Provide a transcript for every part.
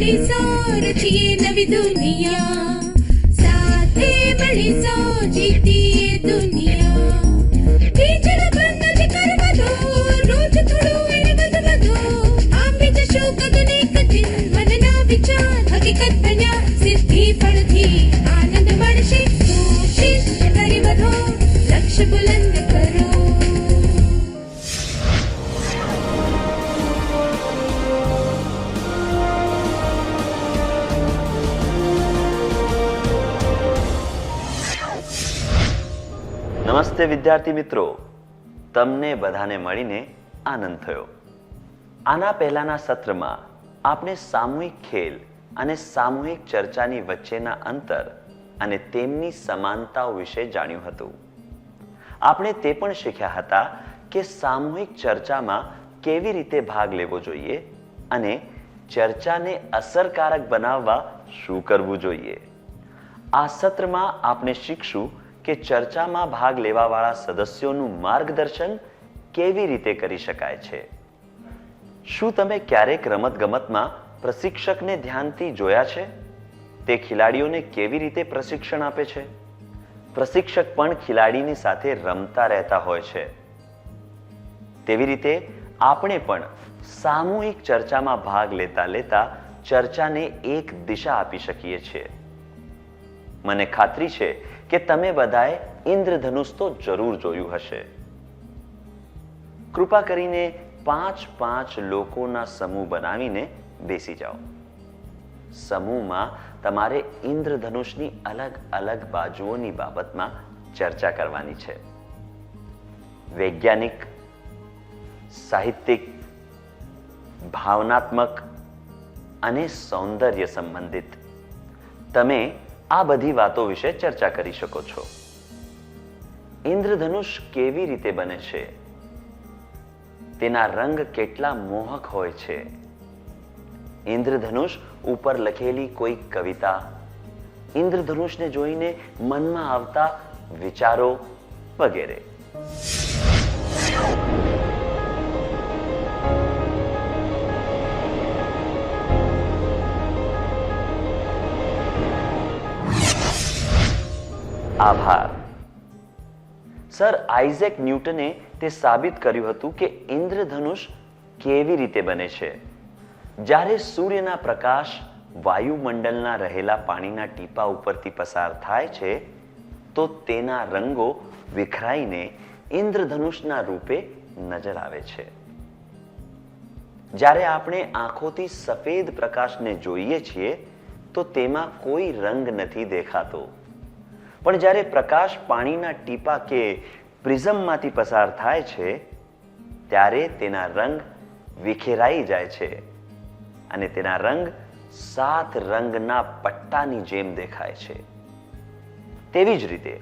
મળીશું રચીએ નવી દુનિયા, સાથે મળીશું જીતીએ દુનિયા. બીજળ બંધ નથી કરવાનો, રોજ થોડું એને વધુ આપી જશું ગગને કઠિન મનના વિચાર હકીકત બન્યા સિદ્ધિ ફળથી આનંદ મળશે. કોશિશ કરી વધો, લક્ષ્ય બુલંદ કરો. નમસ્તે વિદ્યાર્થી મિત્રો, તમને બધાને મળીને આનંદ થયો. આના પહેલાના સત્રમાં આપણે સામૂહિક ખેલ અને સામૂહિક ચર્ચાની વચ્ચેના અંતર અને તેમની સમાનતાઓ વિશે જાણ્યું હતું. આપણે તે પણ શીખ્યા હતા કે સામૂહિક ચર્ચામાં કેવી રીતે ભાગ લેવો જોઈએ અને ચર્ચાને અસરકારક બનાવવા શું કરવું જોઈએ. આ સત્રમાં આપણે શીખશું કે ચર્ચામાં ભાગ લેવાવાળા સદસ્યોનું માર્ગદર્શન કેવી રીતે કરી શકાય છે. શું તમે ક્યારેક રમતગમતમાં પ્રશિક્ષકને ધ્યાનથી જોયા છે? તે ખેલાડીઓને કેવી રીતે પ્રશિક્ષણ આપે છે? પ્રશિક્ષક પણ ખેલાડીની સાથે રમતા રહેતા હોય છે. તેવી રીતે આપણે પણ સામૂહિક ચર્ચામાં ભાગ લેતા લેતા ચર્ચાને એક દિશા આપી શકીએ છીએ. મને ખાતરી છે કે તમે બધાએ ઇન્દ્રધનુષ તો જરૂર જોયું હશે. કૃપા કરીને 5-5 લોકોના સમૂહ બનાવીને બેસી જાઓ. સમૂહમાં તમારે ઇન્દ્રધનુષની અલગ અલગ બાજુઓની બાબતમાં ચર્ચા કરવાની છે. વૈજ્ઞાનિક, સાહિત્યિક, ભાવનાત્મક અને સૌંદર્ય સંબંધિત તમે આ બધી વાતો વિશે ચર્ચા કરી શકો છો. ઇન્દ્રધનુષ કેવી રીતે બને છે? તેના રંગ કેટલા મોહક હોય છે? ઇન્દ્રધનુષ ઉપર લખેલી કોઈ કવિતા, ઇન્દ્રધનુષને જોઈને મનમાં આવતા વિચારો વગેરે. આભાર. સર આઇઝેક ન્યૂટને તે સાબિત કર્યું હતું કે ઇન્દ્રધનુષ કેવી રીતે બને છે. જ્યારે સૂર્યના પ્રકાશ વાયુમંડળના રહેલા પાણીના ટીપા ઉપરથી પસાર થાય છે તો તેના રંગો વિખરાઈને ઇન્દ્રધનુષના રૂપે નજર આવે છે. જ્યારે આપણે આંખોથી સફેદ પ્રકાશને જોઈએ છીએ તો તેમાં કોઈ રંગ નથી દેખાતો, પણ જ્યારે પ્રકાશ પાણીના ટીપા કે પ્રિઝમમાંથી પસાર થાય છે ત્યારે તેના રંગ વિખેરાઈ જાય છે અને તેના રંગ 7 રંગના પટ્ટાની જેમ દેખાય છે. તેવી જ રીતે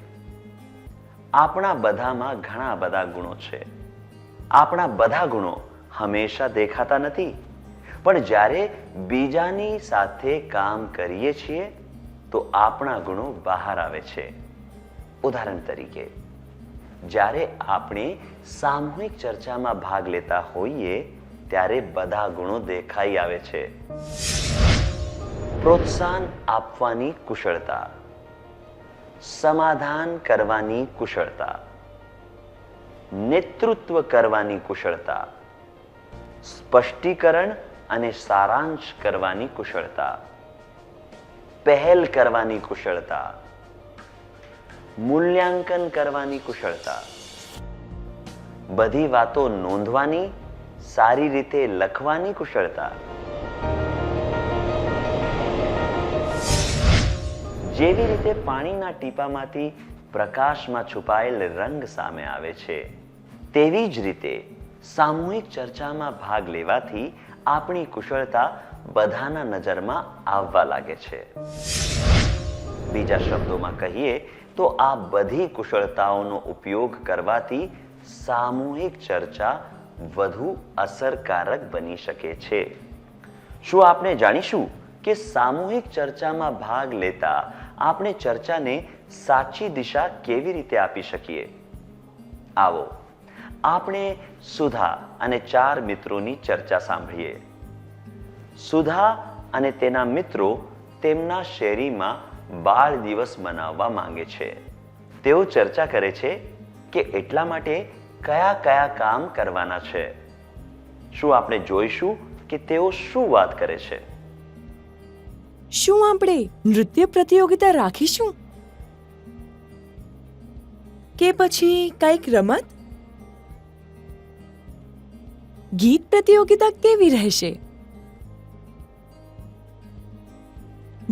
આપણા બધામાં ઘણા બધા ગુણો છે. આપણા બધા ગુણો હંમેશા દેખાતા નથી, પણ જ્યારે બીજાની સાથે કામ કરીએ છીએ તો આપણા ગુણો બહાર આવે છે. ઉદાહરણ તરીકે, જ્યારે આપણે સામૂહિક ચર્ચામાં ભાગ લેતા હોઈએ ત્યારે બધા ગુણો દેખાઈ આવે છે. પ્રોત્સાહન આપવાની કુશળતા, સમાધાન કરવાની કુશળતા, નેતૃત્વ કરવાની કુશળતા, સ્પષ્ટીકરણ અને સારાંશ કરવાની કુશળતા, પહેલ કરવાની કુશળતા, મૂલ્યાંકન કરવાની કુશળતા, બધી વાતો નોંધવાની, સારી રીતે લખવાની કુશળતા. જેવી રીતે પાણીના ટીપામાંથી પ્રકાશમાં છુપાયેલ રંગ સામે આવે છે, તેવી જ રીતે સામૂહિક ચર્ચામાં ભાગ લેવાથી આપણી કુશળતા બધાના નજરમાં આવવા લાગે છે. બીજા શબ્દોમાં કહીએ તો આ બધી કુશળતાઓનો ઉપયોગ કરવાથી સામૂહિક ચર્ચા વધુ અસરકારક બની શકે છે. શું આપણે જાણીશું કે સામૂહિક ચર્ચામાં ભાગ લેતા આપણે ચર્ચાને સાચી દિશા કેવી રીતે આપી શકીએ? આવો આપણે સુધા અને 4 મિત્રોની ચર્ચા સાંભળીએ. સુધા અને તેના મિત્રો તેમના શેરીમાં બાળ દિવસ મનાવવા માંગે છે. તેઓ ચર્ચા કરે છે કે એટલા માટે કયા કયા કામ કરવાના છે. શું આપણે જોઈશું કે તેઓ શું વાત કરે છે? શું આપણે નૃત્ય પ્રતિયોગિતા રાખીશું કે પછી કંઈક રમત? ગીત પ્રતિયોગિતા કેવી રહેશે?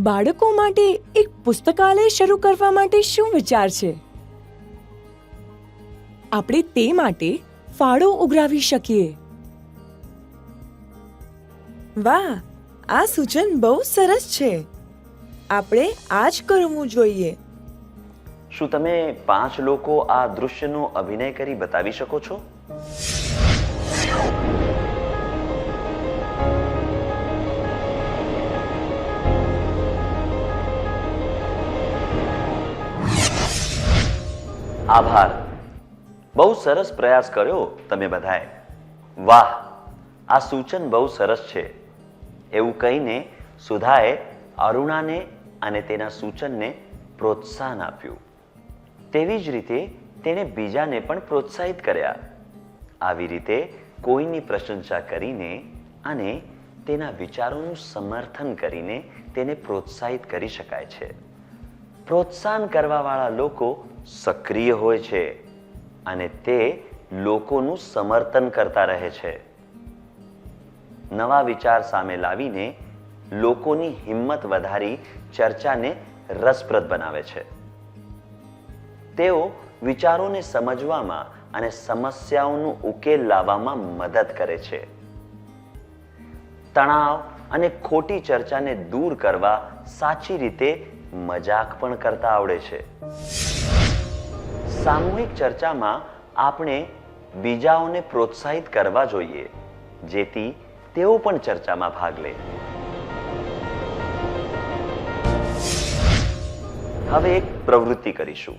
બાળકો માટે એક પુસ્તકાલય શરૂ કરવા માટે શું વિચાર છે? આપણે તે માટે ફાળો ઉઘરાવી શકીએ. વાહ, આ સૂચન બહુ સરસ છે. આપણે આ જ કરવું જોઈએ. શું તમે 5 લોકો આ દૃશ્યનો અભિનય કરી બતાવી શકો છો? આભાર. બહુ સરસ પ્રયાસ કર્યો તમે બધાએ. વાહ, આ સૂચન બહુ સરસ છે. એવું કહીને સુધાએ અરુણાને અને તેના સૂચનને પ્રોત્સાહન આપ્યું. તેવી જ રીતે તેણે બીજાને પણ પ્રોત્સાહિત કર્યા. આવી રીતે કોઈની પ્રશંસા કરીને અને તેના વિચારોનું સમર્થન કરીને તેને પ્રોત્સાહિત કરી શકાય છે. પ્રોત્સાહન કરવાવાળા લોકો સક્રિય હોય છે અને તે લોકોનું સમર્થન કરતા રહે છે. નવા વિચાર સામે લાવીને લોકોની હિંમત વધારી ચર્ચાને રસપ્રદ બનાવે છે. તેઓ વિચારોને સમજવામાં અને સમસ્યાઓનો ઉકેલ લાવવામાં મદદ કરે છે. તણાવ અને ખોટી ચર્ચાને દૂર કરવા સાચી રીતે મજાક પણ કરતા આવડે છે. સામૂહિક ચર્ચામાં આપણે બીજાઓને પ્રોત્સાહિત કરવા જોઈએ જેથી તેઓ પણ ચર્ચામાં ભાગ લે. હવે એક પ્રવૃત્તિ કરીશું.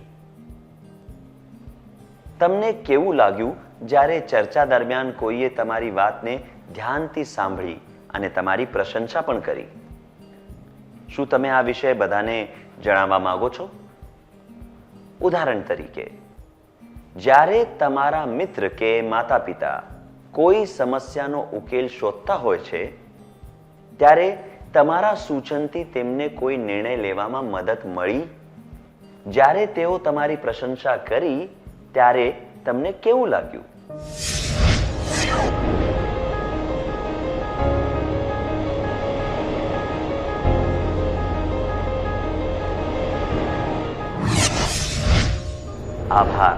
તમને કેવું લાગ્યું જ્યારે ચર્ચા દરમિયાન કોઈએ તમારી વાતને ધ્યાનથી સાંભળી અને તમારી પ્રશંસા પણ કરી? શું તમે આ વિશે બધાને જણાવવા માંગો છો? ઉદાહરણ તરીકે, જ્યારે તમારા મિત્ર કે માતા પિતા કોઈ સમસ્યાનો ઉકેલ શોધતા હોય છે ત્યારે તમારા સૂચનથી તેમને કોઈ નિર્ણય લેવામાં મદદ મળી? જ્યારે તેઓ તમારી પ્રશંસા કરી ત્યારે તમને કેવું લાગ્યું? આભાર.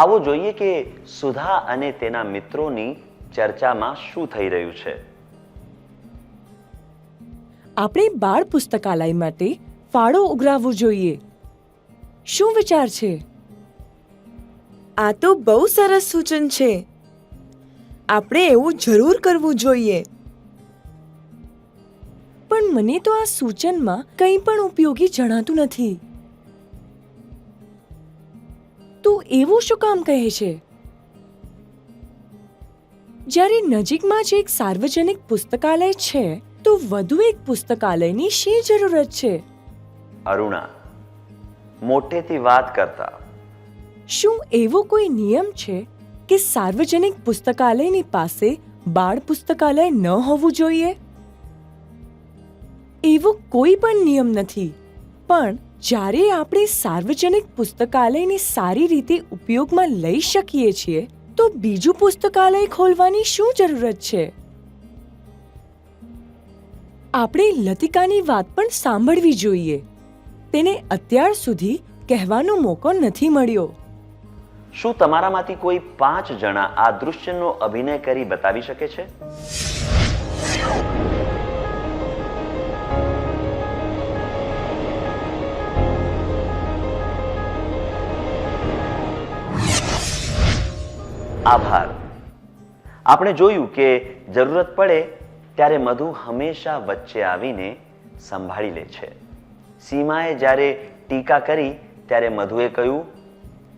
આવો જોઈએ કે સુધા અને તેના મિત્રોની ચર્ચામાં શું થઈ રહ્યું છે. આપણે બાળ પુસ્તકાલય માટે ફાળો ઉઘરાવવો જોઈએ. શું વિચાર છે? આ તો બહુ સરસ સૂચન છે. આપણે એવું જરૂર કરવું જોઈએ. પણ મને તો આ સૂચનમાં કંઈ પણ ઉપયોગી જણાતું નથી. તું એવું શું કામ કહે છે? જ્યારે નજીકમાં જ એક સાર્વજનિક પુસ્તકાલય છે તો વધુ એક પુસ્તકાલયની શી જરૂરત છે? અરુણા, મોટેથી વાત કરતા. શું એવો કોઈ નિયમ છે કે સાર્વજનિક પુસ્તકાલયની પાસે બાળ પુસ્તકાલય ન હોવું જોઈએ? એવો કોઈ પણ નિયમ નથી. પણ જ્યારે આપણે સાર્વજનિક પુસ્તકાલયને સારી રીતે ઉપયોગમાં લઈ શકીએ છીએ તો બીજું પુસ્તકાલય ખોલવાની શું જરૂરત છે? આપણે લતિકાની વાત પણ સાંભળવી જોઈએ. તેને અત્યાર સુધી કહેવાનો મોકો નથી મળ્યો. શું તમારામાંથી કોઈ 5 જણા આ દૃશ્યનો અભિનય કરી બતાવી શકે છે? આભાર. આપણે જોયું કે જરૂરત પડે ત્યારે મધુ હંમેશા વચ્ચે આવીને સંભાળી લે છે. સીમાએ જ્યારે ટીકા કરી ત્યારે મધુએ કહ્યું,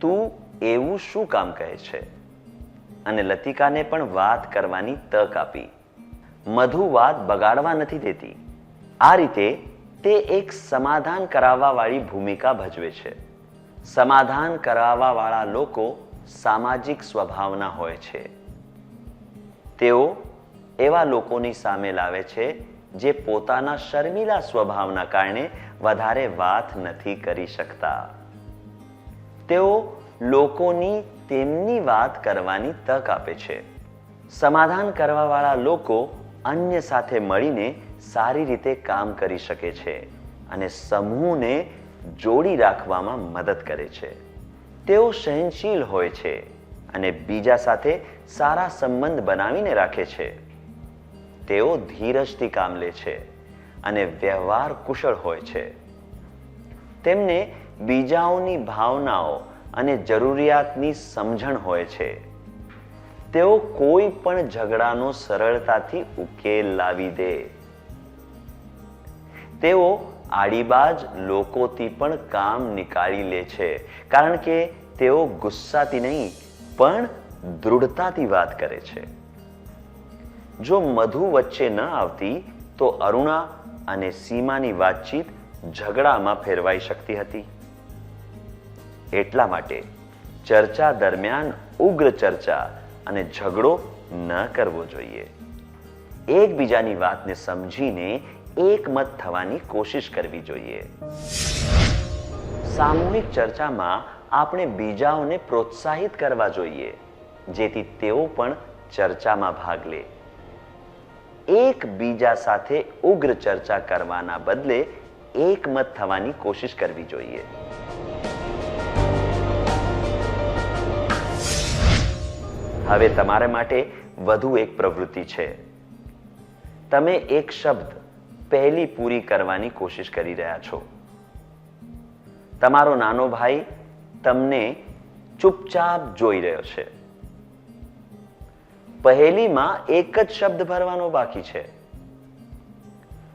તું એવું શું કામ કહે છે? અને લતિકાને પણ વાત કરવાની તક આપી. મધુ વાત બગાડવા નથી દેતી. આ રીતે તે એક સમાધાન કરાવવાવાળી ભૂમિકા ભજવે છે. સમાધાન કરાવવાવાળા લોકો સામાજિક સ્વભાવના હોય છે. તેઓ એવા લોકોની સામે લાવે છે જે પોતાના શર્મિલા સ્વભાવના કારણે વધારે વાત નથી કરી શકતા. તેઓ લોકોની તેમની વાત કરવાની તક આપે છે. સમાધાન કરવાવાળા લોકો અન્ય સાથે મળીને સારી રીતે કામ કરી શકે છે અને સમૂહને જોડી રાખવામાં મદદ કરે છે. તેઓ સહનશીલ હોય છે અને બીજા સાથે સારા સંબંધ બનાવીને રાખે છે. તેઓ ધીરજથી કામ લે છે અને વ્યવહાર કુશળ હોય છે. તેમને બીજાઓની ભાવનાઓ અને જરૂરિયાતની સમજણ હોય છે. તેઓ કોઈ પણ ઝઘડાનો સરળતાથી ઉકેલ લાવી દે. તેઓ આડીબાજ લોકોથી પણ કામ નીકાળી લે છે, કારણ કે તેઓ ગુસ્સાથી નહીં પણ દૃઢતાથી વાત કરે છે. જો મધુ વચ્ચે ન આવતી તો અરુણા અને સીમાની વાતચીત ઝઘડામાં ફેરવાઈ શકતી હતી. એટલા માટે ચર્ચા દરમિયાન ઉગ્ર ચર્ચા અને ઝઘડો ન કરવો જોઈએ. એકબીજાની વાતને સમજીને એકમત થવાની કોશિશ કરવી જોઈએ. સામૂહિક ચર્ચામાં આપણે બીજાઓને પ્રોત્સાહિત કરવા જોઈએ, જેથી તેઓ પણ ચર્ચામાં ભાગ લે. એકબીજા સાથે ઉગ્ર ચર્ચા કરવાના બદલે એકમત થવાની કોશિશ કરવી જોઈએ. હવે તમારા માટે વધુ એક પ્રવૃત્તિ છે. તમે એક શબ્દ પહેલી પૂરી કરવાની કોશિશ કરી રહ્યા છો. તમારો નાનો ભાઈ તમને ચૂપચાપ જોઈ રહ્યો છે. પહેલીમાં એક જ શબ્દ ભરવાનો બાકી છે,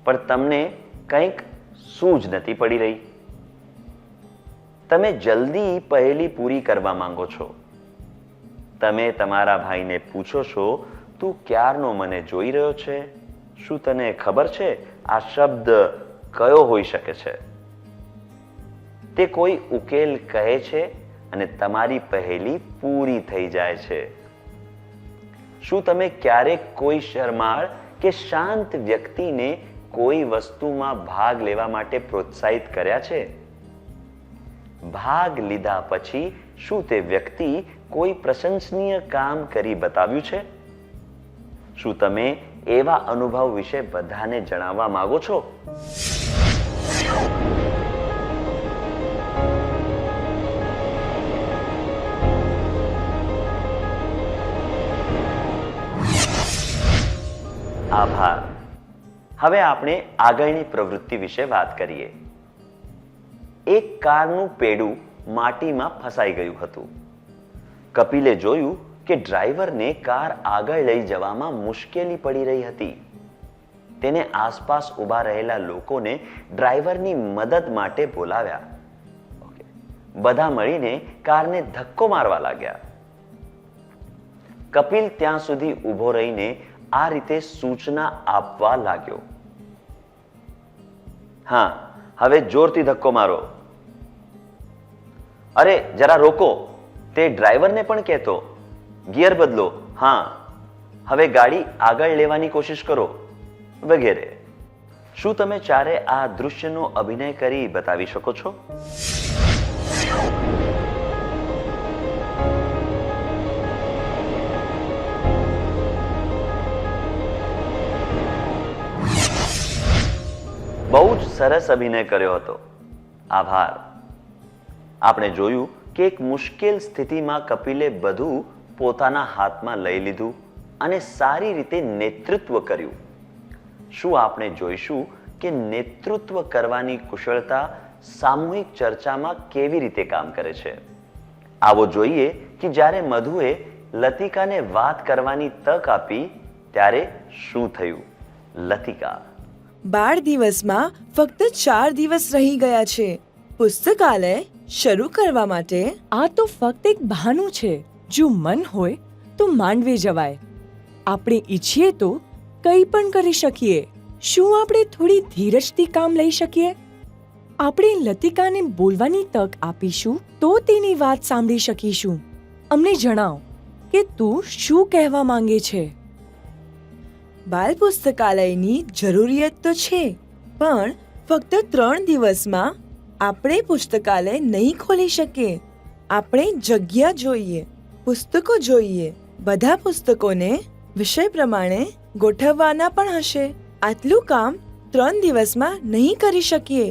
પણ તમને કંઈક સૂઝ નથી પડી રહી. તમે જલ્દી પહેલી પૂરી કરવા માંગો છો. તમે તમારા ભાઈને પૂછો છો, તું ક્યારનો મને જોઈ રહ્યો છે? શું તને ખબર છે આ શબ્દ કયો હોઈ શકે છે? તે કોઈ ઉકેલ કહે છે અને તમારી પહેલી પૂરી થઈ જાય છે. શું તમે ક્યારેક કોઈ શરમાળ કે શાંત વ્યક્તિને કોઈ વસ્તુમાં ભાગ લેવા માટે પ્રોત્સાહિત કર્યા છે? ભાગ લીધા પછી શું તે વ્યક્તિ કોઈ પ્રશંસનીય કામ કરી બતાવ્યું છે? શું તમે એવા અનુભવ વિશે બધાને જણાવવા માંગો છો? આભાર. હવે આપણે આગળની પ્રવૃત્તિ વિશે વાત કરીએ. એક કારનું પેડું માટીમાં ફસાઈ ગયું હતું. કપિલે જોયું કે ડ્રાઈવરને કાર આગળ લઈ જવામાં મુશ્કેલી પડી રહી હતી. તેને આસપાસ ઊભા રહેલા લોકોને ડ્રાઈવરની મદદ માટે બોલાવ્યા. બધા મળીને કારને ધક્કો મારવા લાગ્યા. કપિલ ત્યાં સુધી ઊભો રહીને આ રીતે સૂચના આપવા લાગ્યો. હા, હવે જોરથી ધક્કો મારો. અરે જરા રોકો, તે ડ્રાઈવરને પણ કહેતો. ગિયર બદલો. હા, હવે ગાડી આગળ લેવાની કોશિશ કરો, વગેરે. શું તમે ચારે આ દૃશ્યનો અભિનય કરી બતાવી શકો છો? બહુ જ સરસ અભિનય કર્યો હતો. આભાર. આપણે જોયું કે એક મુશ્કેલ સ્થિતિમાં કપિલે બધું પોતાના હાથમાં લઈ લીધું અને સારી રીતે નેતૃત્વ કર્યું. શું આપણે જોઈશું કે નેતૃત્વ કરવાની કુશળતા સામૂહિક ચર્ચામાં કેવી રીતે કામ કરે છે? આવો જોઈએ કે જ્યારે મધુએ લતિકાને વાત કરવાની તક આપી ત્યારે શું થયું. લતિકા: બાળ દિવસમાં ફક્ત 4 દિવસ રહી ગયા છે. પુસ્તકાલય શરૂ કરવા માટે આ તો ફક્ત એક બહાનું છે. જો મન હોય તો માંડવે જવાય. આપણે ઈચ્છીએ તો કંઈ પણ કરી શકીએ. શું આપણે થોડી ધીરજથી કામ લઈ શકીએ? આપણે લતિકાને બોલવાની તક આપીશું તો તેની વાત સાંભળી શકીશું. અમને જણાવ કે તું શું કહેવા માંગે છે. બાલ પુસ્તકાલયની જરૂરિયાત તો છે, પણ ફક્ત 3 દિવસમાં આપણે પુસ્તકાલય નહીં ખોલી શકીએ. આપણે જગ્યા જોઈએ, પુસ્તકો જોઈએ. બધા પુસ્તકોને વિષય પ્રમાણે ગોઠવવાના પણ હશે. આટલું કામ 3 દિવસમાં નહીં કરી શકીએ.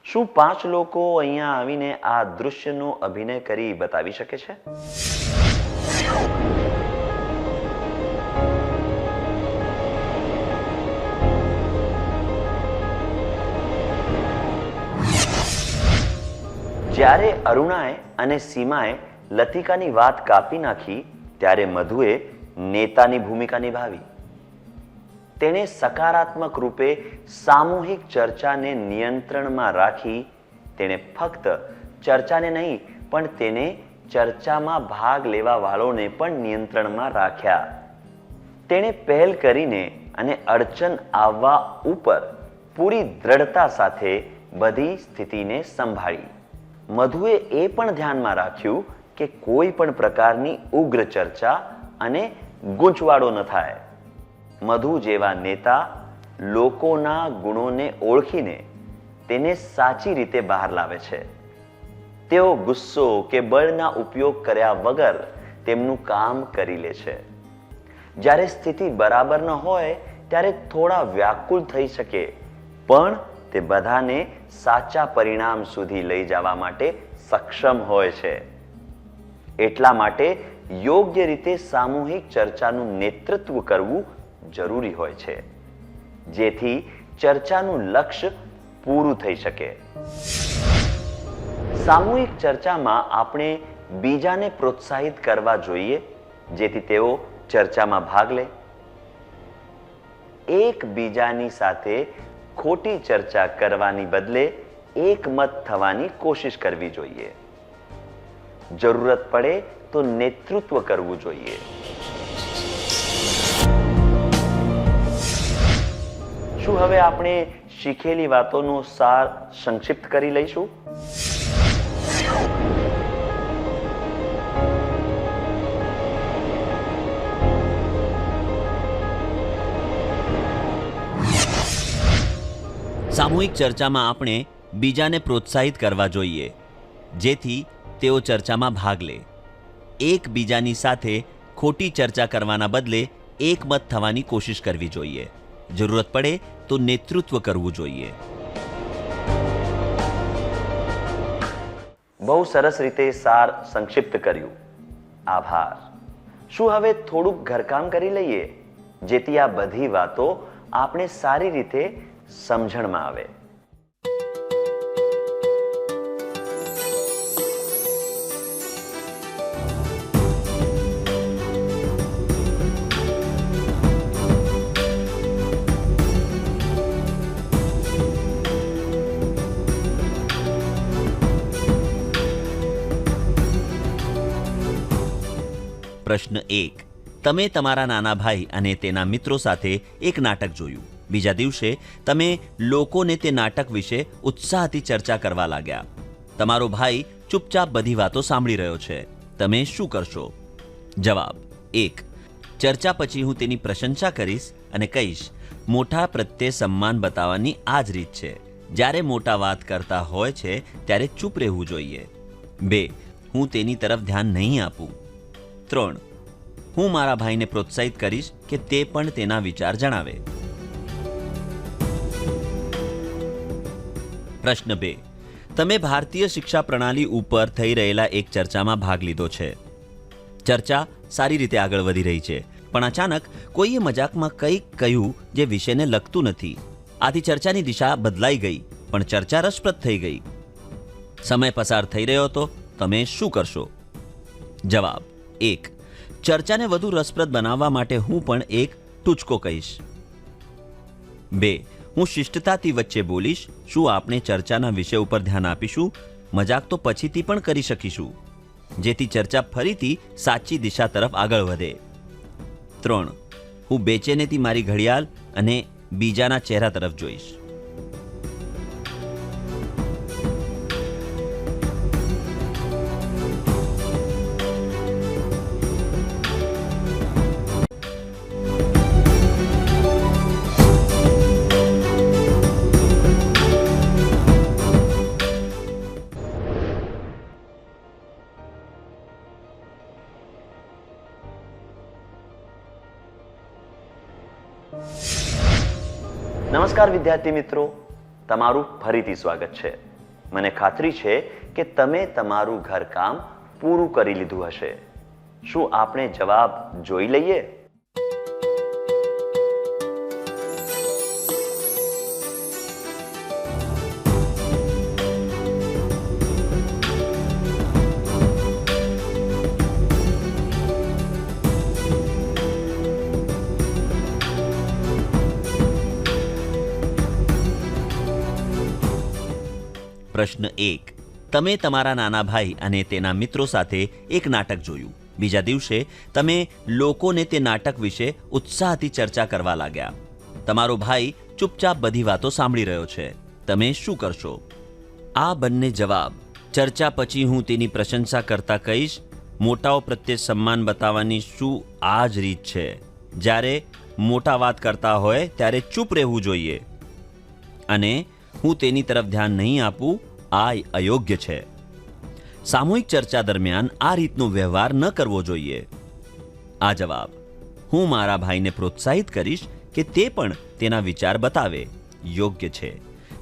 શું 5 લોકો અહીંયા આવીને આ દૃશ્યનો અભિનય કરી બતાવી શકે છે? જ્યારે અરુણાએ અને સીમાએ લતિકાની વાત કાપી નાખી ત્યારે મધુએ નેતાની ભૂમિકા નિભાવી. તેણે સકારાત્મક રૂપે સામૂહિક ચર્ચાને નિયંત્રણમાં રાખી. તેણે ફક્ત ચર્ચાને નહીં પણ તેને ચર્ચામાં ભાગ લેવા વાળોને પણ નિયંત્રણમાં રાખ્યા. તેણે પહેલ કરીને અને અડચણ આવવા ઉપર પૂરી દ્રઢતા સાથે બધી સ્થિતિને સંભાળી. મધુએ એ પણ ધ્યાનમાં રાખ્યું કે કોઈ પણ પ્રકારની ઉગ્ર ચર્ચા અને ગૂંચવાડો ન થાય. મધુ જેવા નેતા લોકોના ગુણોને ઓળખીને તેને સાચી રીતે બહાર લાવે છે. તેઓ ગુસ્સો કે બળના ઉપયોગ કર્યા વગર તેમનું કામ કરી લે છે. જ્યારે સ્થિતિ બરાબર ન હોય ત્યારે થોડા વ્યાકુળ થઈ શકે, પણ તે બધાને સાચા પરિણામ સુધી લઈ જવા માટે સક્ષમ હોય છે. એટલા માટે યોગ્ય રીતે સામૂહિક ચર્ચાનું નેતૃત્વ કરવું જરૂરી હોય છે, જેથી ચર્ચાનું લક્ષ્ય પૂરું થઈ શકે. સામૂહિક ચર્ચામાં આપણે બીજાને પ્રોત્સાહિત કરવા જોઈએ, જેથી તેઓ ચર્ચામાં ભાગ લે. એકબીજાની સાથે ખોટી ચર્ચા કરવાની બદલે એકમત થવાની કોશિશ કરવી જોઈએ. જરૂરત પડે તો નેતૃત્વ કરવું જોઈએ. શું હવે આપણે શીખેલી વાતોનો સાર સંક્ષિપ્ત કરી લઈશું? સામૂહિક ચર્ચામાં આપણે બીજાને પ્રોત્સાહિત કરવા જોઈએ, જેથી તેઓ ચર્ચામાં ભાગ લે. એકબીજાની સાથે ખોટી ચર્ચા કરવાના બદલે એકમત થવાની કોશિશ કરવી જોઈએ. જરૂરત પડે તો નેતૃત્વ કરવું જોઈએ. બહુ સરસ રીતે સાર સંક્ષિપ્ત કર્યું. આભાર. શું હવે થોડુંક ઘરકામ કરી લઈએ, જેથી આ બધી વાતો આપણે સારી રીતે સમજણમાં આવે. પ્રશ્ન 1. તમે તમારા નાના ભાઈ અને તેના મિત્રો સાથે એક નાટક જોયું. બીજા દિવસે તમે લોકોને તે નાટક વિશે ઉત્સાહથી ચર્ચા કરવા લાગ્યા. તમારો ભાઈ ચૂપચાપ બધી વાતો સાંભળી રહ્યો છે. તમે શું કરશો? જવાબ: 1. ચર્ચા પછી હું તેની પ્રશંસા કરીશ અને કહીશ, મોટા પ્રત્યે સન્માન બતાવવાની આ જ રીત છે. જ્યારે મોટા વાત કરતા હોય છે ત્યારે ચૂપ રહેવું જોઈએ. 2. હું તેની તરફ ધ્યાન નહીં આપું. 3. હું મારા ભાઈને પ્રોત્સાહિત કરીશ કે તે પણ તેના વિચાર જણાવે. પ્રશ્ન 2. તમે ભારતીય શિક્ષા પ્રણાલી ઉપર થઈ રહેલા એક ચર્ચામાં ભાગ લીધો છે. ચર્ચા સારી રીતે આગળ વધી રહી છે, પણ અચાનક કોઈએ મજાકમાં કંઈક કહ્યું જે વિષયને લગતું નથી. આથી ચર્ચાની દિશા બદલાઈ ગઈ, પણ ચર્ચા રસપ્રદ થઈ ગઈ. સમય પસાર થઈ રહ્યો હતો. તમે શું કરશો? જવાબ: 1. ચર્ચાને વધુ રસપ્રદ બનાવવા માટે હું પણ એક ટૂચકો કહીશ. 2. હું શિષ્ટતાથી વચ્ચે બોલીશ, શું આપણે ચર્ચાના વિષય ઉપર ધ્યાન આપીશું? મજાક તો પછીથી પણ કરી શકીશું, જેથી ચર્ચા ફરીથી સાચી દિશા તરફ આગળ વધે. 3. હું બેચેનેથી મારી ઘડિયાળ અને બીજાના ચહેરા તરફ જોઈશ. નમસ્કાર વિદ્યાર્થી મિત્રો, તમારું ફરીથી સ્વાગત છે. મને ખાતરી છે કે તમે તમારું ઘરકામ પૂરું કરી લીધું હશે. શું આપણે જવાબ જોઈ લઈએ? પ્રશ્ન 1. તમે તમારા નાના ભાઈ અને તેના મિત્રો સાથે એક નાટક જોયું. બીજા દિવસે તમે લોકોને તે નાટક વિશે ઉત્સાહથી ચર્ચા કરવા લાગ્યા. તમારો ભાઈ ચૂપચાપ બધી વાતો સાંભળી રહ્યો છે. તમે શું કરશો? આ બંને જવાબ. ચર્ચા પછી હું તેની પ્રશંસા કરતા કહીશ, મોટાઓ પ્રત્યે સન્માન બતાવવાની શું આ જ રીત છે? જ્યારે મોટા વાત કરતા હોય ત્યારે ચૂપ રહેવું જોઈએ અને હું તેની તરફ ધ્યાન નહીં આપું, આ અયોગ્ય છે. સામૂહિક ચર્ચા દરમિયાન આ રીતનો વ્યવહાર ન કરવો જોઈએ. આ જવાબ. હું મારા ભાઈને પ્રોત્સાહિત કરીશ કે તે પણ તેના વિચાર બતાવે. યોગ્ય છે.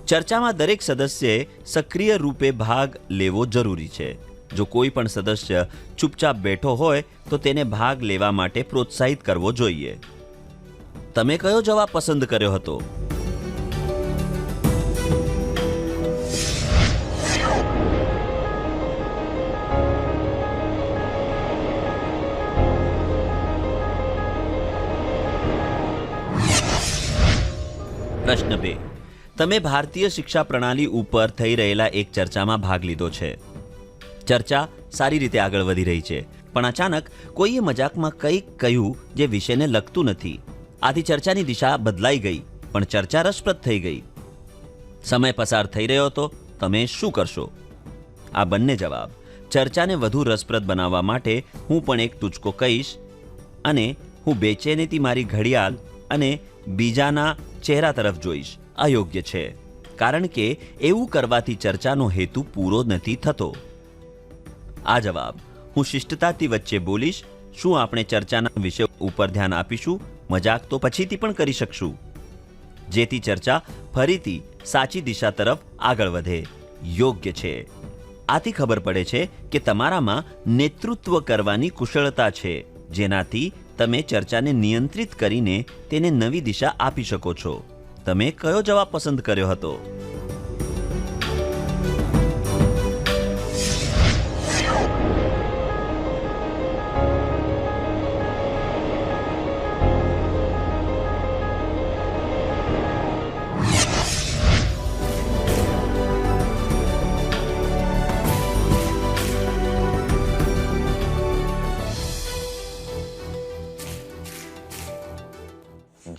ચર્ચામાં દરેક સદસ્યએ સક્રિય રૂપે ભાગ લેવો જરૂરી છે. જો કોઈ પણ સદસ્ય ચૂપચાપ બેઠો હોય તો તેને ભાગ લેવા માટે પ્રોત્સાહિત કરવો જોઈએ. તમે કયો જવાબ પસંદ કર્યો હતો? પ્રશ્ન 2. તમે ભારતીય શિક્ષા પ્રણાલી ઉપર થઈ રહેલા એક ચર્ચામાં ભાગ લીધો છે. ચર્ચા સારી રીતે આગળ વધી રહી છે, પણ અચાનક કોઈએ મજાકમાં કંઈક કહ્યું જે વિષયને લગતું નથી. આથી ચર્ચાની દિશા બદલાઈ ગઈ, પણ ચર્ચા રસપ્રદ થઈ ગઈ. સમય પસાર થઈ રહ્યો હતો. તમે શું કરશો? આ બંને જવાબ. ચર્ચાને વધુ રસપ્રદ બનાવવા માટે હું પણ એક ટૂચકો કહીશ અને હું બેચેનીથી મારી ઘડિયાળ અને બીજાના ચહેરા તરફ જોઈશ. અયોગ્ય છે, કારણ કે એવું કરવાથી ચર્ચાનો હેતુ પૂરો નથી થતો. આ જવાબ. હું શિષ્ટતાથી વચ્ચે બોલીશ. શું આપણે ચર્ચાના વિષય ઉપર ધ્યાન આપીશું? મજાક તો પછીથી પણ કરી શકશું, જેથી ચર્ચા ફરીથી સાચી દિશા તરફ આગળ વધે. યોગ્ય છે. આથી ખબર પડે છે કે તમારામાં નેતૃત્વ કરવાની કુશળતા છે, જેનાથી તમે ચર્ચાને નિયંત્રિત કરીને તેને નવી દિશા આપી શકો છો. તમે કયો જવાબ પસંદ કર્યો હતો?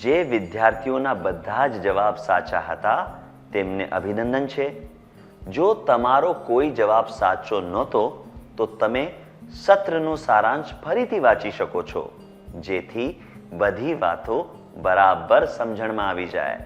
જે વિદ્યાર્થીઓના બધા જ જવાબ સાચા હતા તેમને અભિનંદન છે. જો તમારો કોઈ જવાબ સાચો નહોતો તો તમે સત્રનો સારાંશ ફરીથી વાંચી શકો છો, જેથી બધી વાતો બરાબર સમજણમાં આવી જાય.